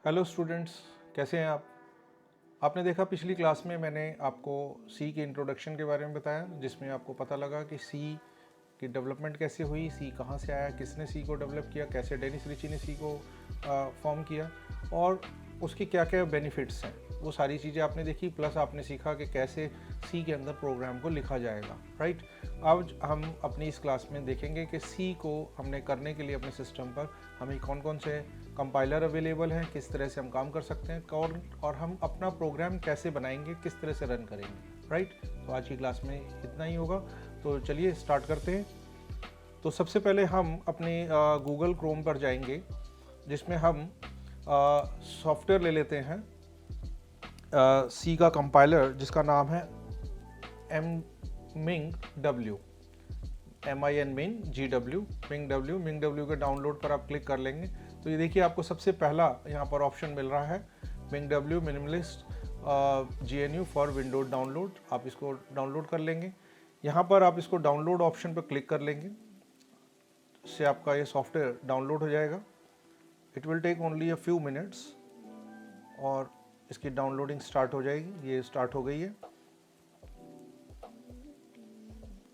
Hello students, कैसे हैं आप। आपने देखा पिछली क्लास में मैंने आपको सी के इंट्रोडक्शन के बारे में बताया, जिसमें आपको पता लगा कि सी की डेवलपमेंट कैसे हुई, सी कहाँ से आया, किसने सी को डेवलप किया, कैसे डेनिस रिची ने सी को फॉर्म किया और उसके क्या क्या बेनिफिट्स हैं। वो सारी चीज़ें आपने देखी, प्लस आपने सीखा कि कैसे सी के अंदर प्रोग्राम को लिखा जाएगा। राइट, आज हम अपनी इस क्लास में देखेंगे कि सी को हमने करने के लिए अपने सिस्टम पर हमें कौन कौन से कंपाइलर अवेलेबल हैं, किस तरह से हम काम कर सकते हैं और हम अपना प्रोग्राम कैसे बनाएंगे, किस तरह से रन करेंगे। राइट, तो आज की क्लास में इतना ही होगा। तो चलिए स्टार्ट करते हैं। तो सबसे पहले हम अपने गूगल क्रोम पर जाएंगे, जिसमें हम सॉफ्टवेयर ले लेते हैं सी का कंपाइलर, जिसका नाम है MingW, MINGW के डाउनलोड पर आप क्लिक कर लेंगे तो ये देखिए आपको सबसे पहला यहाँ पर ऑप्शन मिल रहा है MingW minimalist GNU for Windows download. आप इसको डाउनलोड कर लेंगे। यहाँ पर आप इसको डाउनलोड ऑप्शन पर क्लिक कर लेंगे, इससे आपका ये सॉफ्टवेयर डाउनलोड हो जाएगा। It will take only a few minutes और इसकी डाउनलोडिंग स्टार्ट हो जाएगी। ये स्टार्ट हो गई है।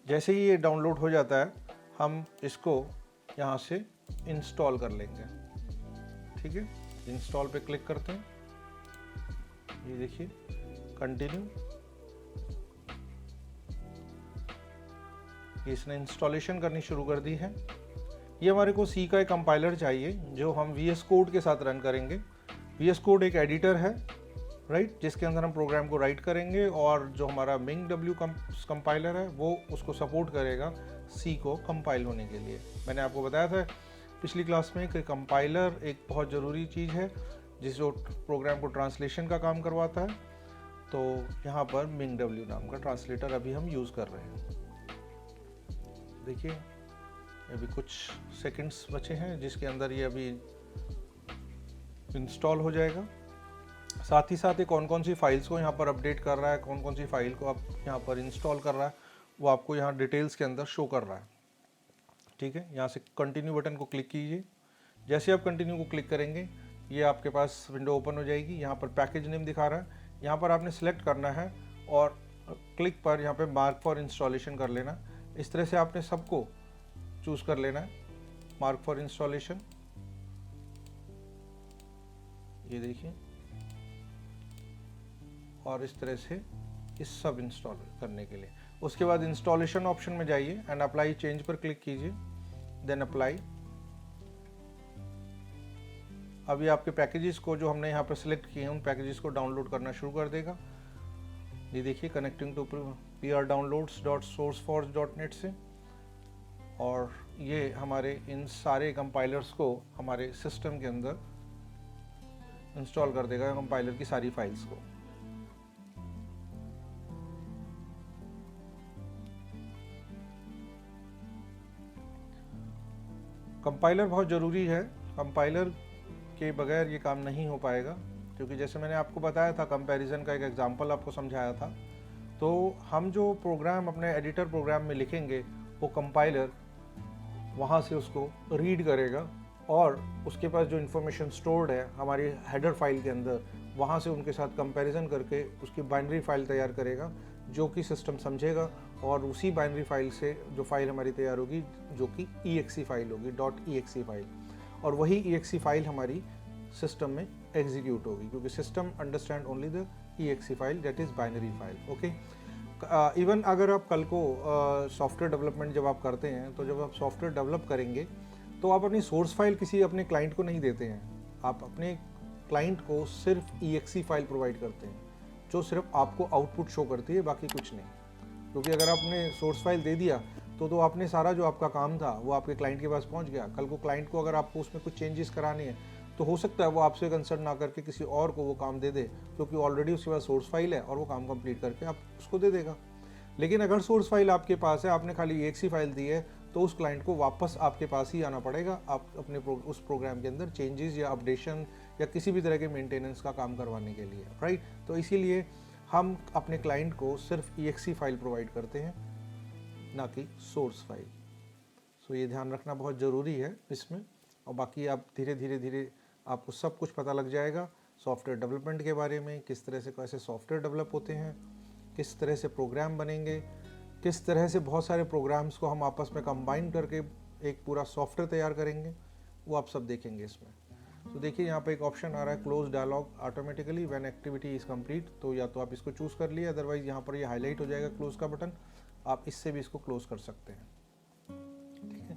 जैसे ही ये डाउनलोड हो जाता है हम इसको यहाँ से इंस्टॉल कर लेंगे। ठीक है, इंस्टॉल पे क्लिक करते हैं। ये देखिए कंटिन्यू, इसने इंस्टॉलेशन करनी शुरू कर दी है। ये हमारे को सी का एक कंपाइलर चाहिए जो हम VS कोड के साथ रन करेंगे। VS कोड एक एडिटर है, राइट, जिसके अंदर हम प्रोग्राम को राइट करेंगे और जो हमारा MingW कंपाइलर है वो उसको सपोर्ट करेगा सी को कंपाइल होने के लिए। मैंने आपको बताया था पिछली क्लास में कि कंपाइलर एक बहुत ज़रूरी चीज़ है जो प्रोग्राम को ट्रांसलेशन का काम करवाता है। तो यहाँ पर MingW नाम का ट्रांसलेटर अभी हम यूज़ कर रहे हैं। देखिए अभी कुछ सेकंड्स बचे हैं जिसके अंदर ये अभी इंस्टॉल हो जाएगा। साथ ही साथ ये कौन कौन सी फाइल्स को यहाँ पर अपडेट कर रहा है, कौन कौन सी फाइल को आप यहाँ पर इंस्टॉल कर रहा है, वो आपको यहाँ डिटेल्स के अंदर शो कर रहा है। ठीक है, यहाँ से कंटिन्यू बटन को क्लिक कीजिए। जैसे आप कंटिन्यू को क्लिक करेंगे ये आपके पास विंडो ओपन हो जाएगी। यहाँ पर पैकेज नेम दिखा रहा है, यहाँ पर आपने सेलेक्ट करना है और क्लिक पर यहाँ पर मार्क फॉर इंस्टॉलेशन कर लेना। इस तरह से आपने सबको चूज़ कर लेना है, मार्क फॉर इंस्टॉलेशन। ये देखिए, और इस तरह से इस सब इंस्टॉल करने के लिए उसके बाद इंस्टॉलेशन ऑप्शन में जाइए एंड अप्लाई चेंज पर क्लिक कीजिए, देन अप्लाई। अभी आपके पैकेजेस को जो हमने यहाँ पर सिलेक्ट किए हैं उन पैकेजेस को डाउनलोड करना शुरू कर देगा। ये देखिए कनेक्टिंग टू prdownloads.sourceforge.net से, और ये हमारे इन सारे कंपाइलर्स को हमारे सिस्टम के अंदर इंस्टॉल कर देगा, कंपाइलर की सारी फाइल्स को। कंपाइलर बहुत ज़रूरी है, कंपाइलर के बगैर ये काम नहीं हो पाएगा, क्योंकि जैसे मैंने आपको बताया था, कंपैरिजन का एक एग्जांपल आपको समझाया था। तो हम जो प्रोग्राम अपने एडिटर प्रोग्राम में लिखेंगे वो कंपाइलर वहाँ से उसको रीड करेगा और उसके पास जो इन्फॉर्मेशन स्टोर्ड है हमारी हेडर फाइल के अंदर, वहाँ से उनके साथ कंपैरिजन करके उसकी बाइनरी फाइल तैयार करेगा जो कि सिस्टम समझेगा, और उसी बाइनरी फाइल से जो फाइल हमारी तैयार होगी जो कि EXE फाइल होगी, .exe फाइल, और वही EXE फाइल हमारी सिस्टम में एग्जीक्यूट होगी, क्योंकि system understand only the EXE file, that is binary file. Okay, even अगर आप कल को सॉफ्टवेयर डेवलपमेंट जब आप करते हैं, तो जब आप सॉफ्टवेयर डेवलप करेंगे तो आप अपनी सोर्स फाइल किसी अपने क्लाइंट को नहीं देते हैं, आप अपने क्लाइंट को सिर्फ EXE फाइल प्रोवाइड करते हैं जो सिर्फ आपको आउटपुट शो करती है, बाकी कुछ नहीं। क्योंकि अगर आपने सोर्स फाइल दे दिया तो आपने सारा जो आपका काम था वो आपके क्लाइंट के पास पहुंच गया। कल को क्लाइंट को अगर आपको उसमें कुछ चेंजेस कराने हैं तो हो सकता है वो आपसे कंसल्ट ना करके किसी और को वो काम दे दे, क्योंकि ऑलरेडी उसके पास सोर्स फाइल है और वो काम कंप्लीट करके आप उसको दे देगा। लेकिन अगर सोर्स फाइल आपके पास है, आपने खाली EXE फाइल दी है, तो उस क्लाइंट को वापस आपके पास ही आना पड़ेगा, आप अपने उस प्रोग्राम के अंदर चेंजेस या अपडेशन या किसी भी तरह के मेंटेनेंस का काम करवाने के लिए। राइट, तो इसीलिए हम अपने क्लाइंट को सिर्फ EXE फाइल प्रोवाइड करते हैं, ना कि सोर्स फाइल। सो ये ध्यान रखना बहुत ज़रूरी है इसमें, और बाकी आप धीरे धीरे आपको सब कुछ पता लग जाएगा सॉफ्टवेयर डेवलपमेंट के बारे में, किस तरह से कैसे सॉफ्टवेयर डेवलप होते हैं, किस तरह से प्रोग्राम बनेंगे, किस तरह से बहुत सारे प्रोग्राम्स को हम आपस में कंबाइन करके एक पूरा सॉफ्टवेयर तैयार करेंगे, वो आप सब देखेंगे इसमें। तो देखिए यहाँ पे एक ऑप्शन आ रहा है close dialog automatically when activity is complete, तो या तो आप इसको चूज़ कर लिए, अदरवाइज यहाँ पर ये हाईलाइट हो जाएगा क्लोज का बटन, आप इससे भी इसको क्लोज कर सकते हैं। ठीक है,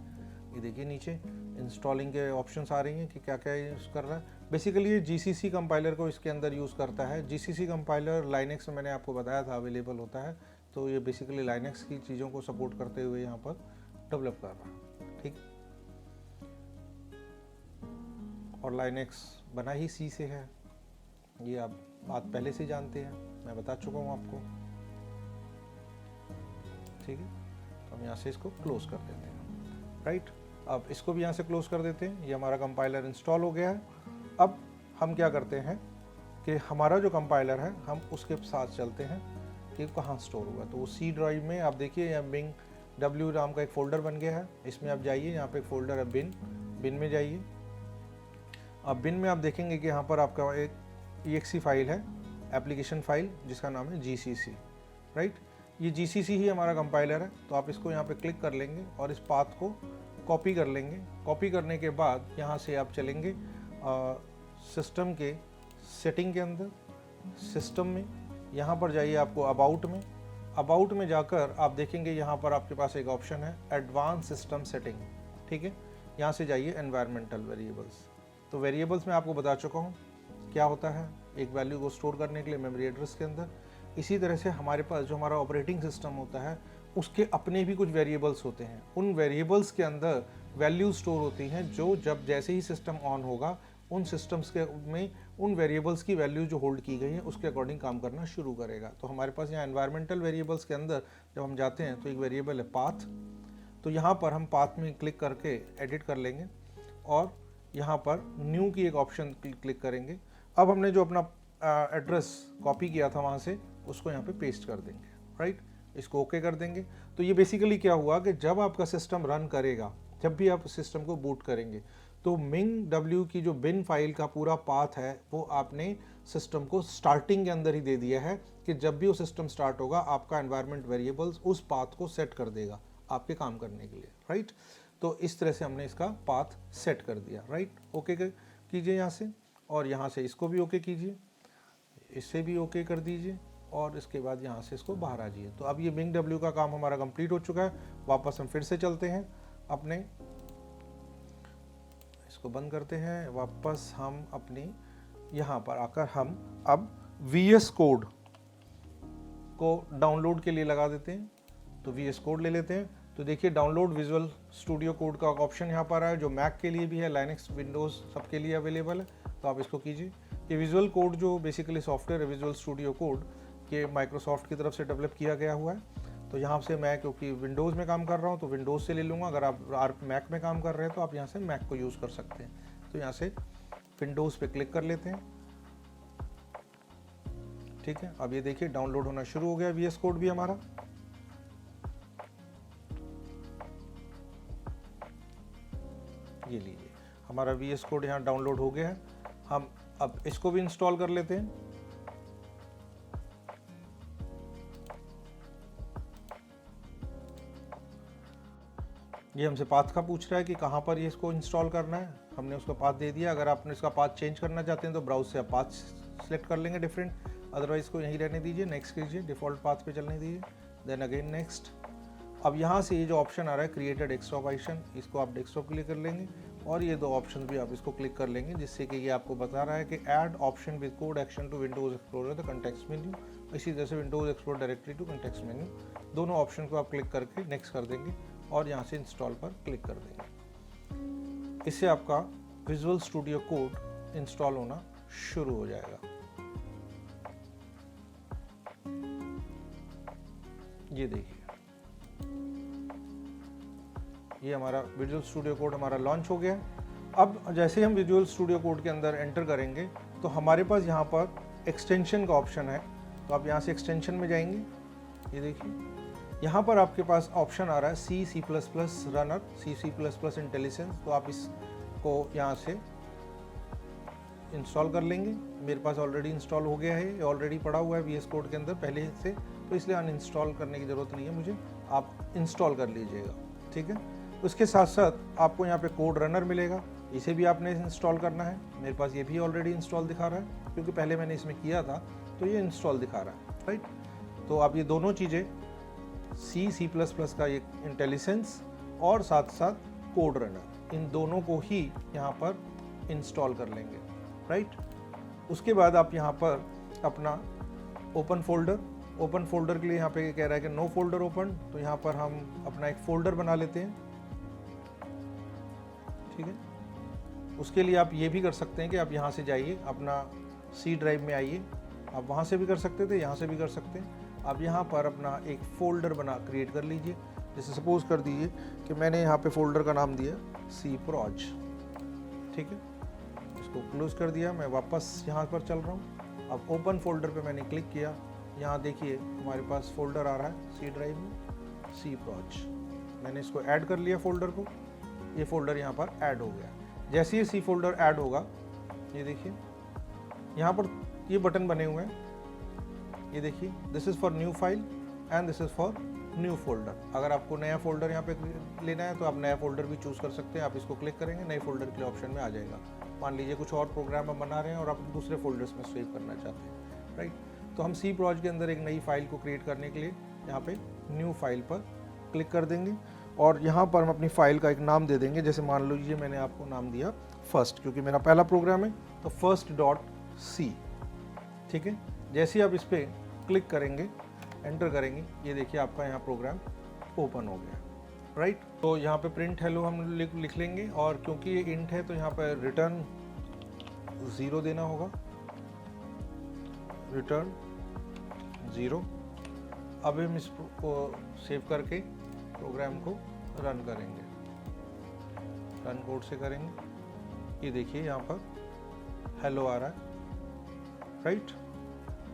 ये देखिए नीचे इंस्टॉलिंग के ऑप्शंस आ रही हैं कि क्या क्या यूज़ कर रहा है। बेसिकली ये जीसीसी कंपाइलर को इसके अंदर यूज़ करता है। जीसीसी कंपाइलर लाइनेक्स में मैंने आपको बताया था अवेलेबल होता है, तो ये बेसिकली लाइनेक्स की चीज़ों को सपोर्ट करते हुए यहाँ पर डेवलप कर रहा है। ठीक, और लाइनेक्स बना ही सी से है, ये आप बात पहले से जानते हैं, मैं बता चुका हूँ आपको। ठीक है, तो हम यहाँ से इसको क्लोज कर देते हैं। राइट, अब इसको भी यहाँ से क्लोज कर देते हैं। ये हमारा कंपाइलर इंस्टॉल हो गया है। अब हम क्या करते हैं कि हमारा जो कंपाइलर है हम उसके साथ चलते हैं कि कहाँ स्टोर हुआ। तो वो सी ड्राइव में आप देखिए यहाँ बिंग डब्ल्यू नाम का एक फ़ोल्डर बन गया है, इसमें आप जाइए, यहाँ पे एक फ़ोल्डर है बिन में जाइए। अब बिन में आप देखेंगे कि यहाँ पर आपका एक EXE फाइल है, एप्लीकेशन फाइल, जिसका नाम है GCC। राइट, ये GCC ही हमारा कंपाइलर है। तो आप इसको यहाँ पे क्लिक कर लेंगे और इस पाथ को कॉपी कर लेंगे। कॉपी करने के बाद यहाँ से आप चलेंगे सिस्टम के सेटिंग के अंदर, सिस्टम में यहाँ पर जाइए, आपको अबाउट में जाकर आप देखेंगे यहाँ पर आपके पास एक ऑप्शन है एडवांस सिस्टम सेटिंग। ठीक है, यहाँ से जाइए एनवायरमेंटल वेरिएबल्स। तो वेरिएबल्स में आपको बता चुका हूँ क्या होता है, एक वैल्यू को स्टोर करने के लिए मेमोरी एड्रेस के अंदर। इसी तरह से हमारे पास जो हमारा ऑपरेटिंग सिस्टम होता है उसके अपने भी कुछ वेरिएबल्स होते हैं। उन वेरिएबल्स के अंदर वैल्यू स्टोर होती हैं जो जब जैसे ही सिस्टम ऑन होगा उन सिस्टम्स के में उन वेरिएबल्स की वैल्यू जो होल्ड की गई है उसके अकॉर्डिंग काम करना शुरू करेगा। तो हमारे पास यहाँ एनवायरमेंटल वेरिएबल्स के अंदर जब हम जाते हैं तो एक वेरिएबल है पाथ। तो यहाँ पर हम पाथ में क्लिक करके एडिट कर लेंगे और यहाँ पर न्यू की एक ऑप्शन क्लिक करेंगे। अब हमने जो अपना एड्रेस कॉपी किया था वहाँ से उसको यहाँ पे पेस्ट कर देंगे। राइट, इसको ओके कर देंगे। तो ये बेसिकली क्या हुआ कि जब आपका सिस्टम रन करेगा, जब भी आप सिस्टम को बूट करेंगे, तो मिंग डब्ल्यू की जो बिन फाइल का पूरा पाथ है वो आपने सिस्टम को स्टार्टिंग के अंदर ही दे दिया है कि जब भी वो सिस्टम स्टार्ट होगा आपका एनवायरनमेंट वेरिएबल्स उस पाथ को सेट कर देगा आपके काम करने के लिए। राइट, तो इस तरह से हमने इसका पाथ सेट कर दिया। राइट, ओके कीजिए यहाँ से, और यहाँ से इसको भी ओके कीजिए, इससे भी ओके कर दीजिए, और इसके बाद यहाँ से इसको बाहर आ जाइए। तो अब ये मिंग डब्ल्यू का काम हमारा कंप्लीट हो चुका है। वापस हम फिर से चलते हैं अपने, इसको बंद करते हैं, वापस हम अपनी यहाँ पर आकर हम अब VS कोड को डाउनलोड के लिए लगा देते हैं। तो VS कोड ले लेते हैं। तो देखिए डाउनलोड विजुअल स्टूडियो कोड का ऑप्शन यहाँ पर है, जो मैक के लिए भी है, लाइनक्स, विंडोज़ सबके लिए अवेलेबल है। तो आप इसको कीजिए। ये विजुअल कोड जो बेसिकली सॉफ्टवेयर है विजुअल स्टूडियो कोड के माइक्रोसॉफ्ट की तरफ से डेवलप किया गया हुआ है। तो यहाँ से मैं क्योंकि विंडोज़ में काम कर रहा हूँ तो विंडोज़ से ले लूँगा। अगर आप मैक में काम कर रहे हैं तो आप यहाँ से मैक को यूज़ कर सकते हैं। तो यहाँ से विंडोज़ पे क्लिक कर लेते हैं। ठीक है, अब ये देखिए डाउनलोड होना शुरू हो गया VS कोड भी हमारा। ये लीजिए हमारा VS कोड यहाँ डाउनलोड हो गया है। हम अब इसको भी इंस्टॉल कर लेते हैं। ये हमसे पाथ का पूछ रहा है कि कहाँ पर ये इसको इंस्टॉल करना है। हमने उसका पाथ दे दिया। अगर आपने इसका पाथ चेंज करना चाहते हैं तो ब्राउज से आप पाथ सिलेक्ट कर लेंगे डिफरेंट, अदरवाइज इसको यहीं रहने दीजिए, नेक्स्ट कीजिए, डिफ़ॉल्ट पाथ पे चलने दीजिए, देन अगेन नेक्स्ट। अब यहाँ से ये जो ऑप्शन आ रहा है क्रिएट डेस्कटॉप ऑप्शन, इसको आप डेस्कटॉप क्लिक कर लेंगे और ये दो ऑप्शन भी आप इसको क्लिक कर लेंगे, जिससे कि ये आपको बता रहा है कि add option with code action to Windows explorer the context menu. इसी तरह से Windows explore directly to context menu, दोनों ऑप्शन को आप क्लिक करके नेक्स्ट कर देंगे और यहाँ से इंस्टॉल पर क्लिक कर देंगे। इससे आपका विजुअल स्टूडियो कोड इंस्टॉल होना शुरू हो जाएगा। ये देखिए ये हमारा विजुअल स्टूडियो कोड हमारा लॉन्च हो गया। अब जैसे हम विजुअल स्टूडियो कोड के अंदर एंटर करेंगे तो हमारे पास यहाँ पर एक्सटेंशन का ऑप्शन है। तो आप यहाँ से एक्सटेंशन में जाएंगे, ये देखिए यहाँ पर आपके पास ऑप्शन आ रहा है C++ रनर, C++ इंटेलिजेंस। तो आप इसको यहाँ से इंस्टॉल कर लेंगे। मेरे पास ऑलरेडी इंस्टॉल हो गया है, ऑलरेडी पड़ा हुआ है VS कोड के अंदर पहले से, तो इसलिए अनइंस्टॉल करने की ज़रूरत नहीं है मुझे, आप इंस्टॉल कर लीजिएगा। ठीक है, उसके साथ साथ आपको यहाँ पे कोड रनर मिलेगा, इसे भी आपने इंस्टॉल करना है। मेरे पास ये भी ऑलरेडी इंस्टॉल दिखा रहा है क्योंकि पहले मैंने इसमें किया था, तो ये इंस्टॉल दिखा रहा है, राइट। तो आप ये दोनों चीज़ें C++ का एक इंटेलिजेंस और साथ साथ कोड रनर, इन दोनों को ही यहाँ पर इंस्टॉल कर लेंगे, राइट। उसके बाद आप यहाँ पर अपना ओपन फोल्डर के लिए यहाँ पे कह रहा है कि नो फोल्डर ओपन, तो यहाँ पर हम अपना एक फोल्डर बना लेते हैं। ठीक है, उसके लिए आप ये भी कर सकते हैं कि आप यहाँ से जाइए, अपना C ड्राइव में आइए, आप वहाँ से भी कर सकते थे, यहाँ से भी कर सकते हैं। आप यहाँ पर अपना एक फ़ोल्डर क्रिएट कर लीजिए। जैसे सपोज़ कर दीजिए कि मैंने यहाँ पे फ़ोल्डर का नाम दिया cproj। ठीक है, इसको क्लोज़ कर दिया, मैं वापस यहाँ पर चल रहा हूँ। अब ओपन फोल्डर पे मैंने क्लिक किया, यहाँ देखिए हमारे पास फोल्डर आ रहा है C ड्राइव में cproj। मैंने इसको ऐड कर लिया फोल्डर को, ये फोल्डर यहाँ पर ऐड हो गया। जैसे ही C फोल्डर ऐड होगा, ये देखिए यहाँ पर ये बटन बने हुए हैं, ये देखिए this is for new file and this is for new folder. अगर आपको नया फोल्डर यहाँ पे लेना है तो आप नया फोल्डर भी चूज़ कर सकते हैं। आप इसको क्लिक करेंगे, नए फोल्डर के लिए ऑप्शन में आ जाएगा। मान लीजिए कुछ और प्रोग्राम हम बना रहे हैं और आप दूसरे फोल्डर्स में सेव करना चाहते हैं, राइट। तो हम cproj के अंदर एक नई फाइल को क्रिएट करने के लिए यहाँ पे न्यू फाइल पर क्लिक कर देंगे और यहाँ पर हम अपनी फाइल का एक नाम दे देंगे। जैसे मान लीजिए मैंने आपको नाम दिया फर्स्ट, क्योंकि मेरा पहला प्रोग्राम है, तो first.c। ठीक है, जैसे ही आप इस पर क्लिक करेंगे, एंटर करेंगे, ये देखिए आपका यहाँ प्रोग्राम ओपन हो गया, राइट। तो यहाँ पे प्रिंट हेलो हम लिख लेंगे, और क्योंकि ये इंट है तो यहाँ पर रिटर्न 0 देना होगा, रिटर्न 0। अब हम इसको सेव करके प्रोग्राम को रन करेंगे, रन कोड से करेंगे। ये देखिए यहाँ पर हेलो आ रहा है, राइट।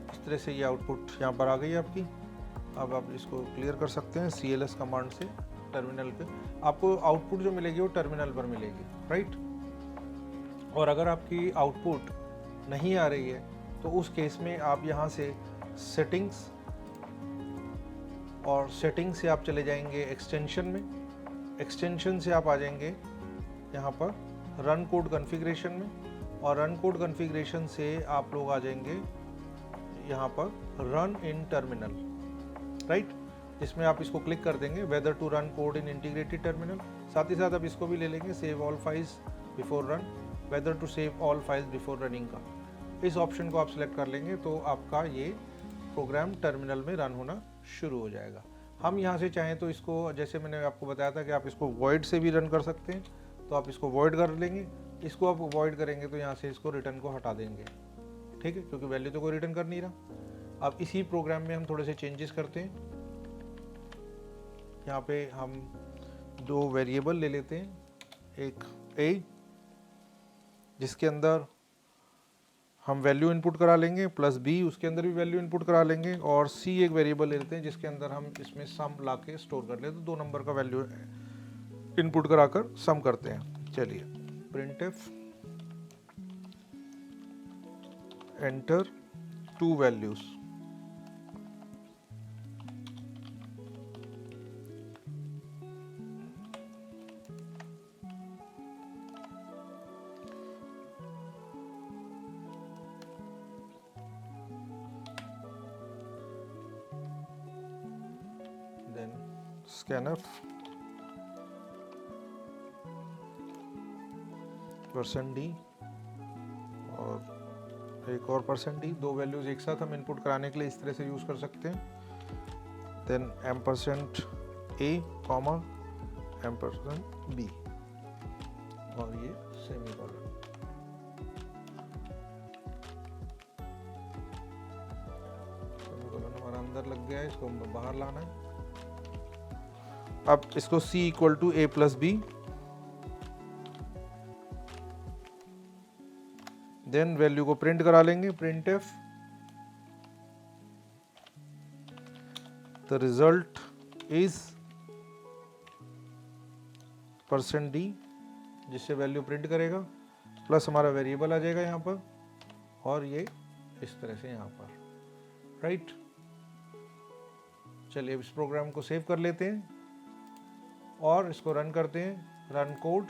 इस तरह से ये आउटपुट यहाँ पर आ गई आपकी। अब आप इसको क्लियर कर सकते हैं CLS कमांड से टर्मिनल पे। आपको आउटपुट जो मिलेगी वो टर्मिनल पर मिलेगी, राइट। और अगर आपकी आउटपुट नहीं आ रही है तो उस केस में आप यहाँ से सेटिंग्स, और सेटिंग से आप चले जाएंगे एक्सटेंशन में, एक्सटेंशन से आप आ जाएंगे यहाँ पर रन कोड कॉन्फ़िगरेशन में, और रन कोड कॉन्फ़िगरेशन से आप लोग आ जाएंगे यहाँ पर रन इन टर्मिनल, राइट। जिसमें आप इसको क्लिक कर देंगे whether to run code in integrated terminal. साथ ही साथ आप इसको भी ले लेंगे save all files before run, whether to save all files before running का। इस ऑप्शन को आप सिलेक्ट कर लेंगे तो आपका ये प्रोग्राम टर्मिनल में रन होना शुरू हो जाएगा। हम यहाँ से चाहें तो इसको, जैसे मैंने आपको बताया था कि आप इसको वॉइड से भी रन कर सकते हैं, तो आप इसको वॉइड कर लेंगे। इसको आप वॉइड करेंगे तो यहाँ से इसको रिटर्न को हटा देंगे, ठीक है, क्योंकि वैल्यू तो कोई रिटर्न कर नहीं रहा। अब इसी प्रोग्राम में हम थोड़े से चेंजेस करते हैं। यहाँ पे हम 2 वेरिएबल ले लेते हैं, एक a जिसके अंदर हम वैल्यू इनपुट करा लेंगे, प्लस b उसके अंदर भी वैल्यू इनपुट करा लेंगे, और c एक वेरिएबल ले लेते हैं जिसके अंदर हम इसमें सम ला के स्टोर कर लेते हैं। तो 2 नंबर का वैल्यू इनपुट कराकर सम करते हैं। चलिए, printf enter 2 values, then scanf %d और एक और %d। 2 वैल्यूज एक साथ हम इनपुट कराने के लिए इस तरह से यूज़ कर सकते हैं। देन %a, %b और ये सेमीकोलन। सेमीकोलन हमारा अंदर लग गया है, इसको हम बाहर लाना है। अब इसको c = a + b, then value को प्रिंट करा लेंगे, printf the result is %d, जिससे वैल्यू प्रिंट करेगा। प्लस हमारा वेरिएबल आ जाएगा यहाँ पर, और ये इस तरह से यहाँ पर, राइट। चलिए इस प्रोग्राम को सेव कर लेते हैं और इसको रन करते हैं। रन कोड,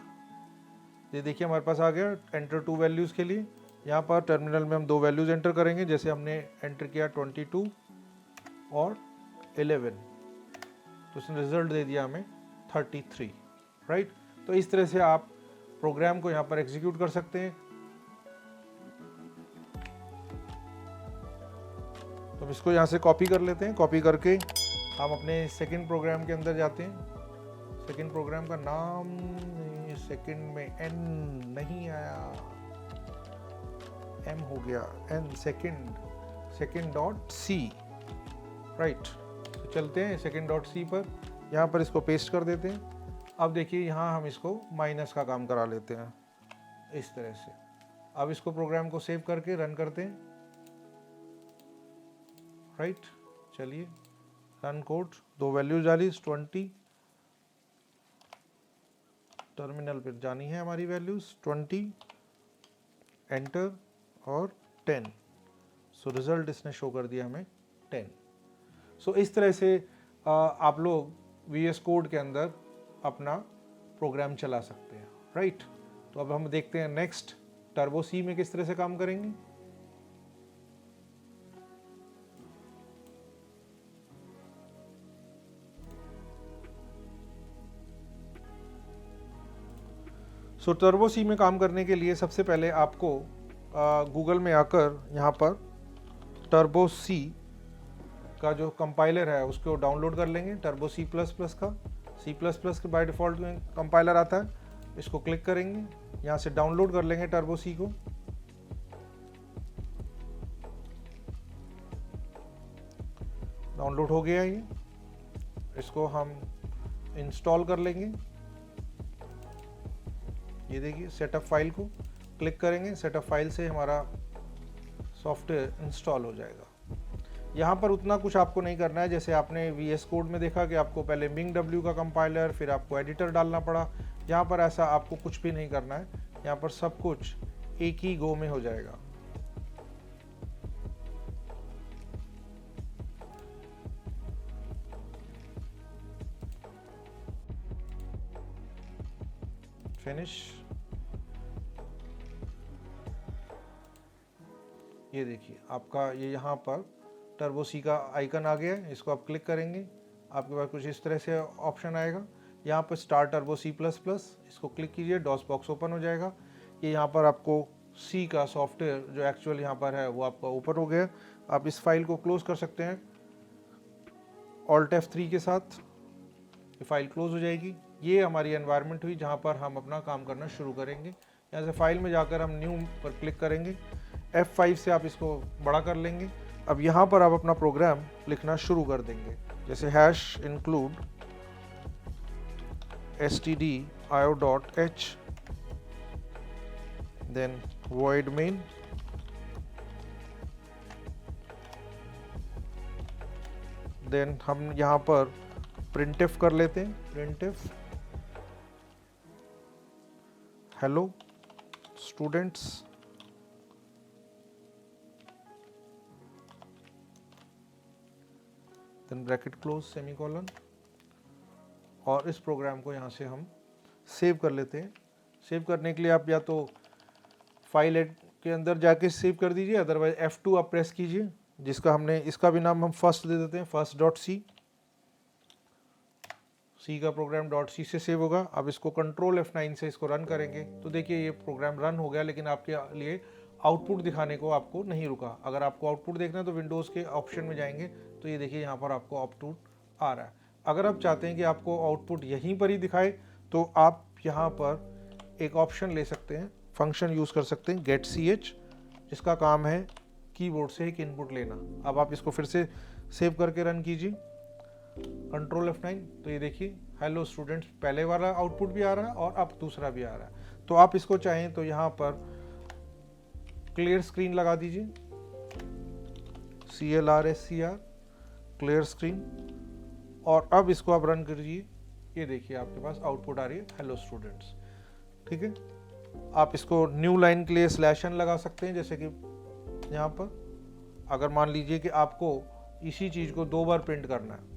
ये देखिए हमारे पास आ गया एंटर 2 वैल्यूज़ के लिए। यहाँ पर टर्मिनल में हम 2 वैल्यूज़ एंटर करेंगे, जैसे हमने एंटर किया 22 और 11, तो उसने रिजल्ट दे दिया हमें 33, राइट। तो इस तरह से आप प्रोग्राम को यहाँ पर एग्जीक्यूट कर सकते हैं। तो इसको यहाँ से कॉपी कर लेते हैं। कॉपी करके हम अपने सेकंड प्रोग्राम के अंदर जाते हैं। सेकंड प्रोग्राम का नाम, सेकंड में एन नहीं आया, एम हो गया, N second dot C, right. तो चलते हैं सेकंड डॉट सी पर, यहाँ पर इसको पेस्ट कर देते हैं। अब देखिए यहाँ हम इसको माइनस का काम करा लेते हैं इस तरह से। अब इसको प्रोग्राम को सेव करके रन करते हैं, राइट। चलिए रन कोड, 2 वैल्यूज डाली, 20, टर्मिनल पर जानी है हमारी वैल्यूज, 20 एंटर और 10। सो रिजल्ट इसने शो कर दिया हमें 10। सो इस तरह से आप लोग VS कोड के अंदर अपना प्रोग्राम चला सकते हैं, राइट। तो अब हम देखते हैं नेक्स्ट टर्बो सी में किस तरह से काम करेंगे। सो टर्बो सी में काम करने के लिए सबसे पहले आपको गूगल में आकर यहाँ पर टर्बो सी का जो कंपाइलर है उसको डाउनलोड कर लेंगे। टर्बो C++ का, C++ के बाय डिफ़ॉल्ट में कंपाइलर आता है, इसको क्लिक करेंगे, यहाँ से डाउनलोड कर लेंगे टर्बो सी को। डाउनलोड हो गया ये, इसको हम इंस्टॉल कर लेंगे। ये देखिए सेटअप फाइल को क्लिक करेंगे, सेटअप फाइल से हमारा सॉफ्टवेयर इंस्टॉल हो जाएगा। यहाँ पर उतना कुछ आपको नहीं करना है, जैसे आपने VS कोड में देखा कि आपको पहले MingW का कंपाइलर, फिर आपको एडिटर डालना पड़ा। यहाँ पर ऐसा आपको कुछ भी नहीं करना है, यहाँ पर सब कुछ एक ही गो में हो जाएगा। फिनिश। ये देखिए आपका ये यहाँ पर टर्बो सी का आइकन आ गया है, इसको आप क्लिक करेंगे, आपके पास कुछ इस तरह से ऑप्शन आएगा। यहाँ पर स्टार्ट टर्बो C++, इसको क्लिक कीजिए, डॉस बॉक्स ओपन हो जाएगा। ये यहाँ पर आपको सी का सॉफ्टवेयर जो एक्चुअल यहाँ पर है वो आपका ओपन हो गया। आप इस फाइल को क्लोज कर सकते हैं Alt F3 के साथ, ये फाइल क्लोज हो जाएगी। ये हमारी एनवायरनमेंट हुई जहाँ पर हम अपना काम करना शुरू करेंगे। यहाँ से फाइल में जाकर हम न्यू पर क्लिक करेंगे, F5 से आप इसको बड़ा कर लेंगे। अब यहाँ पर आप अपना प्रोग्राम लिखना शुरू कर देंगे, जैसे #include stdio.h, then void main, then हम यहाँ पर printf कर लेते हैं, printf hello students, then bracket close, semicolon, और इस प्रोग्राम को यहाँ से हम सेव कर लेते हैं। सेव करने के लिए आप या तो फाइल के अंदर जाके सेव कर दीजिए, अदरवाइज F2 आप प्रेस कीजिए, जिसका हमने इसका भी नाम हम फर्स्ट दे देते हैं, first.c। सी का प्रोग्राम .c से सेव होगा। अब इसको कंट्रोल F9 से इसको रन करेंगे तो देखिए ये प्रोग्राम रन हो गया, लेकिन आपके लिए आउटपुट दिखाने को आपको नहीं रुका। अगर आपको आउटपुट देखना है तो विंडोज़ के ऑप्शन में जाएंगे, तो ये देखिए यहाँ पर आपको आउटपुट आ रहा है। अगर आप चाहते हैं कि आपको आउटपुट यहीं पर ही दिखाए तो आप यहाँ पर एक ऑप्शन ले सकते हैं, फंक्शन यूज़ कर सकते हैं getch, जिसका काम है कीबोर्ड से एक इनपुट लेना। अब आप इसको फिर से सेव करके रन कीजिए, कंट्रोल F9, तो ये देखिए हेलो स्टूडेंट्स पहले वाला आउटपुट भी आ रहा है और अब दूसरा भी आ रहा है। तो आप इसको चाहें तो यहाँ पर क्लियर स्क्रीन लगा दीजिए, CLRSCR, क्लियर स्क्रीन, और अब इसको आप रन करिए। ये देखिए आपके पास आउटपुट आ रही है हेलो स्टूडेंट्स, ठीक है। आप इसको न्यू लाइन के लिए स्लैश एन लगा सकते हैं, जैसे कि यहाँ पर अगर मान लीजिए कि आपको इसी चीज़ को 2 बार प्रिंट करना है,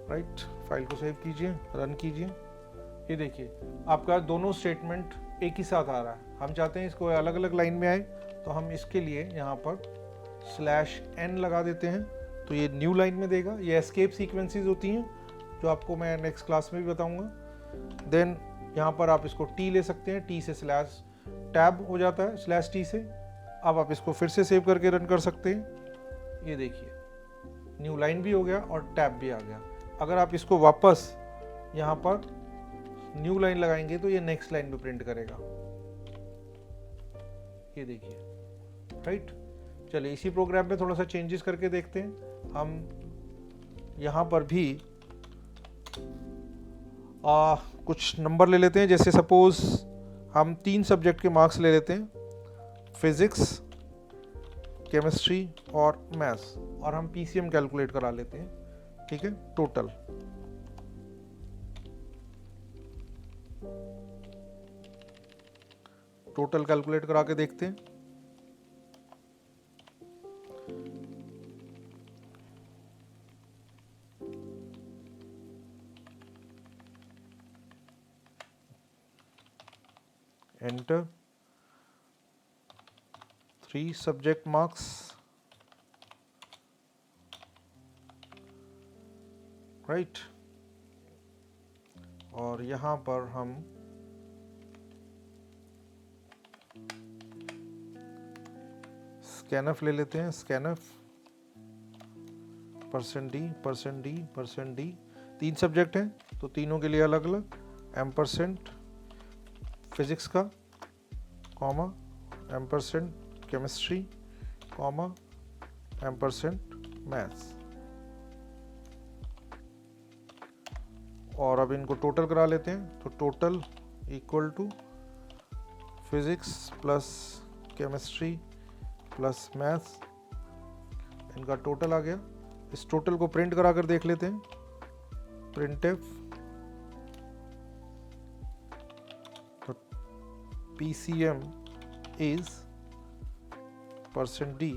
राइट। फाइल को सेव कीजिए, रन कीजिए। ये देखिए आपका दोनों स्टेटमेंट एक ही साथ आ रहा है। हम चाहते हैं इसको अलग अलग लाइन में आए, तो हम इसके लिए यहाँ पर स्लैश एन लगा देते हैं, तो ये न्यू लाइन में देगा। ये एस्केप सीक्वेंसेस होती हैं जो आपको मैं नेक्स्ट क्लास में भी बताऊंगा। देन यहाँ पर आप इसको टी ले सकते हैं, टी से स्लैश टैब हो जाता है, स्लैश टी से। अब आप इसको फिर से सेव करके रन कर सकते हैं। ये देखिए न्यू लाइन भी हो गया और टैब भी आ गया। अगर आप इसको वापस यहाँ पर न्यू लाइन लगाएंगे तो ये नेक्स्ट लाइन पे प्रिंट करेगा। ये देखिए, राइट। चलिए इसी प्रोग्राम में थोड़ा सा चेंजेस करके देखते हैं। हम यहाँ पर भी कुछ नंबर ले लेते हैं। जैसे सपोज हम 3 सब्जेक्ट के मार्क्स ले लेते हैं, फिजिक्स, केमिस्ट्री और मैथ्स, और हम पीसीएम कैलकुलेट करा लेते हैं। ठीक है, टोटल कैलकुलेट करा के देखते हैं। Enter 3 subject marks, right. और यहां पर हम स्कैनफ ले लेते हैं। स्कैनफ %D 3 सब्जेक्ट हैं तो तीनों के लिए अलग अलग %, फिजिक्स का, कॉमा केमिस्ट्री, कॉमा मैथ्स। और अब इनको टोटल करा लेते हैं, तो total equal to physics plus chemistry plus maths, इनका टोटल आ गया। इस टोटल को प्रिंट करा कर देख लेते हैं। प्रिंटफ तो PCM इज %D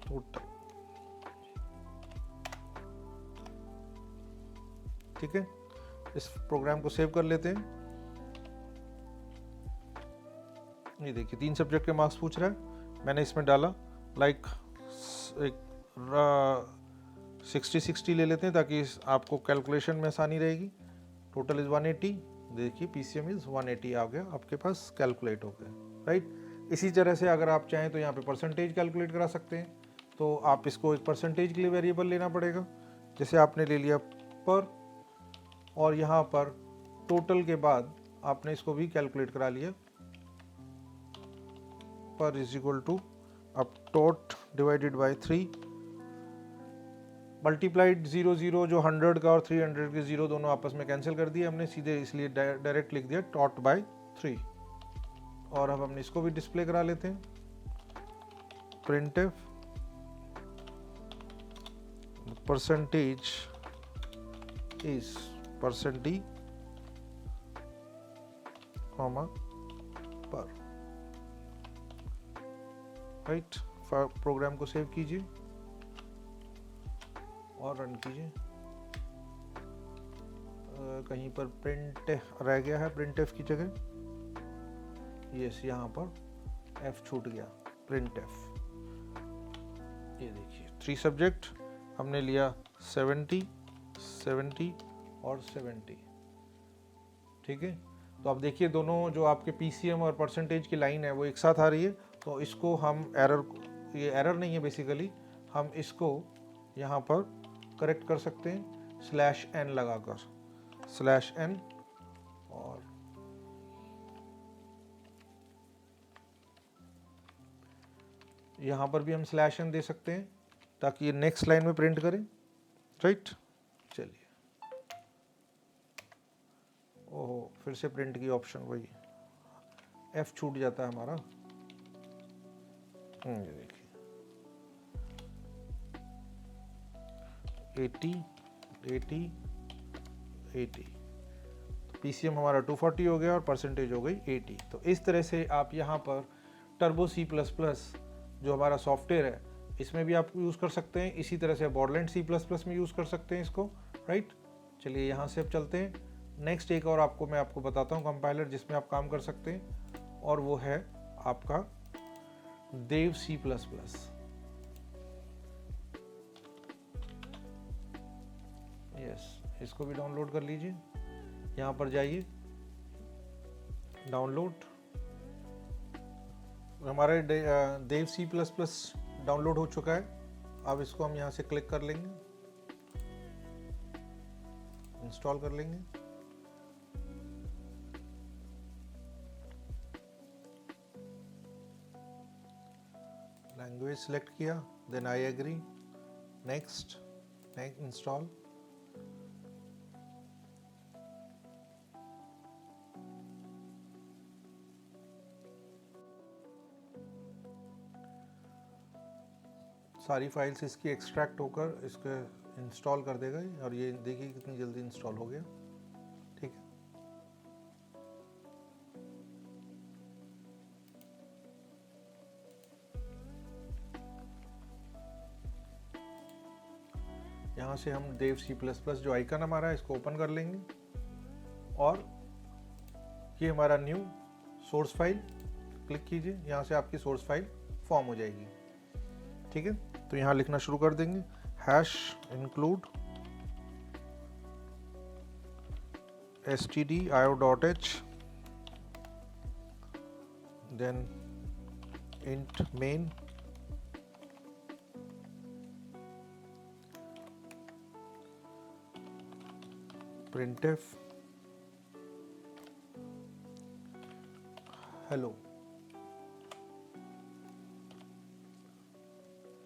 टोटल। ठीक है, इस प्रोग्राम को सेव कर लेते हैं। ये देखिए 3 सब्जेक्ट के मार्क्स पूछ रहा है, मैंने इसमें डाला लाइक 60-60 ले लेते हैं ताकि आपको कैलकुलेशन में आसानी रहेगी। टोटल इज़ 180, देखिए PCM इज़ 180 आ गया आपके पास, कैलकुलेट हो गया, राइट। इसी तरह से अगर आप चाहें तो यहाँ पे परसेंटेज कैलकुलेट करा सकते हैं। तो आप इसको एक परसेंटेज के लिए वेरिएबल लेना पड़ेगा। जैसे आपने ले लिया पर, और यहाँ पर टोटल के बाद आपने इसको भी कैलकुलेट करा लिया। पर इज इक्वल टू अब टोट डिवाइडेड बाय 3 मल्टीप्लाइड 0 जो 100 का और 300 के 0 दोनों आपस में कैंसिल कर दिए हमने सीधे, इसलिए डायरेक्ट लिख दिया टोट बाय 3। और अब हमने इसको भी डिस्प्ले करा लेते हैं। Printf percentage is %D, comma पर, राइट। प्रोग्राम को सेव कीजिए और रन कीजिए। कहीं पर प्रिंट रह गया है, प्रिंटफ की जगह यस, यहाँ पर F छूट गया, प्रिंटफ। ये देखिए 3 सब्जेक्ट हमने लिया 70 और 70। ठीक है, तो अब देखिए दोनों जो आपके PCM और परसेंटेज की लाइन है वो एक साथ आ रही है। तो इसको हम ये एरर नहीं है बेसिकली, हम इसको यहाँ पर करेक्ट कर सकते हैं /n लगाकर, /n। और यहाँ पर भी हम /n दे सकते हैं ताकि ये नेक्स्ट लाइन में प्रिंट करें, राइट। चलिए, ओहो फिर से प्रिंट की ऑप्शन वही F छूट जाता है हमारा। ये देखिए 80 80 80, PCM हमारा 240 हो गया और परसेंटेज हो गई 80। तो इस तरह से आप यहाँ पर टर्बो C++ जो हमारा सॉफ्टवेयर है इसमें भी आप यूज़ कर सकते हैं, इसी तरह से बॉर्डलैंड C++ में यूज़ कर सकते हैं इसको, राइट। चलिए यहाँ से अब चलते हैं नेक्स्ट, एक और मैं आपको बताता हूँ कंपाइलर जिसमें आप काम कर सकते हैं, और वो है आपका देव C++। यस, इसको भी डाउनलोड कर लीजिए। यहाँ पर जाइए डाउनलोड, हमारे देव C++ डाउनलोड हो चुका है। अब इसको हम यहाँ से क्लिक कर लेंगे, इंस्टॉल कर लेंगे। लैंग्वेज सेलेक्ट किया, then I agree, next, install. सारी फाइल्स इसकी एक्सट्रैक्ट होकर इसके इंस्टॉल कर देगा, और ये देखिए कितनी जल्दी इंस्टॉल हो गया, ठीक है। यहाँ से हम देव C++ जो आइकन हमारा है इसको ओपन कर लेंगे, और ये हमारा न्यू सोर्स फाइल, क्लिक कीजिए, यहाँ से आपकी सोर्स फाइल फॉर्म हो जाएगी, ठीक है। तो यहाँ लिखना शुरू कर देंगे #include stdio.h, then int main, printf hello,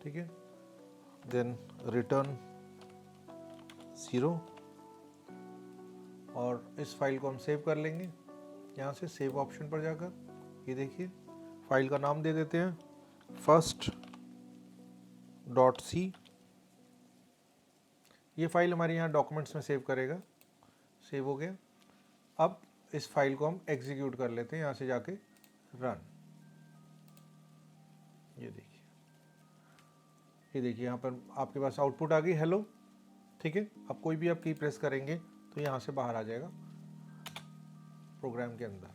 ठीक है, देन रिटर्न 0, और इस फाइल को हम सेव कर लेंगे यहाँ से सेव ऑप्शन पर जाकर। ये देखिए फाइल का नाम दे देते हैं first.c। ये फाइल हमारे यहाँ डॉक्यूमेंट्स में सेव करेगा, सेव हो गया। अब इस फाइल को हम एग्जीक्यूट कर लेते हैं यहाँ से जाके रन। ये देखिए यहाँ पर आपके पास आउटपुट आ गई हेलो, ठीक है। अब कोई भी आप की प्रेस करेंगे तो यहाँ से बाहर आ जाएगा प्रोग्राम के अंदर।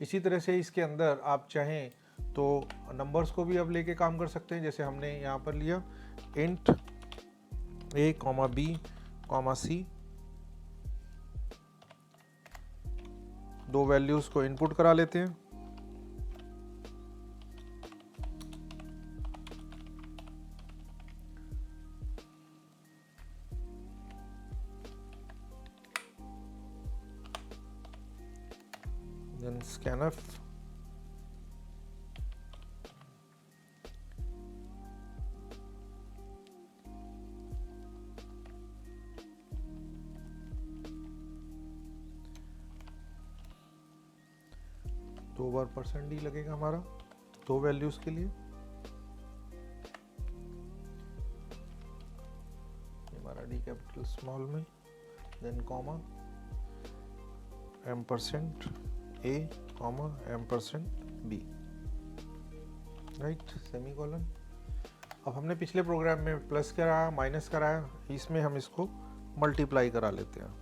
इसी तरह से इसके अंदर आप चाहें तो नंबर्स को भी अब लेके काम कर सकते हैं, जैसे हमने यहाँ पर लिया int a, b, c, दो वैल्यूज को इनपुट करा लेते हैं। then scanf, दो बार %d लगेगा हमारा दो वैल्यूज के लिए। हमारा डी कैपिटल स्मॉल में, then comma %a, %b, right, semicolon. अब हमने पिछले प्रोग्राम में प्लस कराया, माइनस कराया, इसमें हम इसको मल्टीप्लाई करा लेते हैं।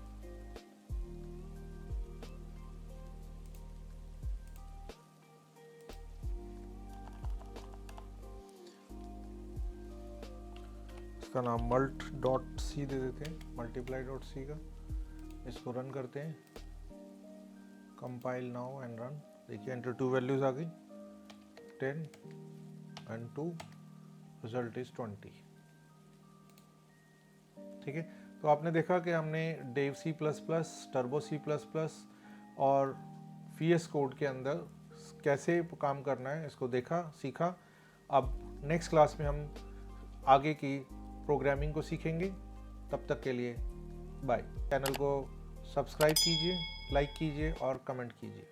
इसका नाम mult.c दे देते हैं, multiply.c का। इसको रन करते हैं, कंपाइल नाउ एंड रन। देखिए एंटर टू वैल्यूज आ गई 10 and 2, रिजल्ट इज 20, ठीक है। तो आपने देखा कि हमने देव C++, टर्बो C++ और VS कोड के अंदर कैसे काम करना है इसको देखा, सीखा। अब नेक्स्ट क्लास में हम आगे की प्रोग्रामिंग को सीखेंगे। तब तक के लिए बाय। चैनल को सब्सक्राइब कीजिए, लाइक कीजिए और कमेंट कीजिए।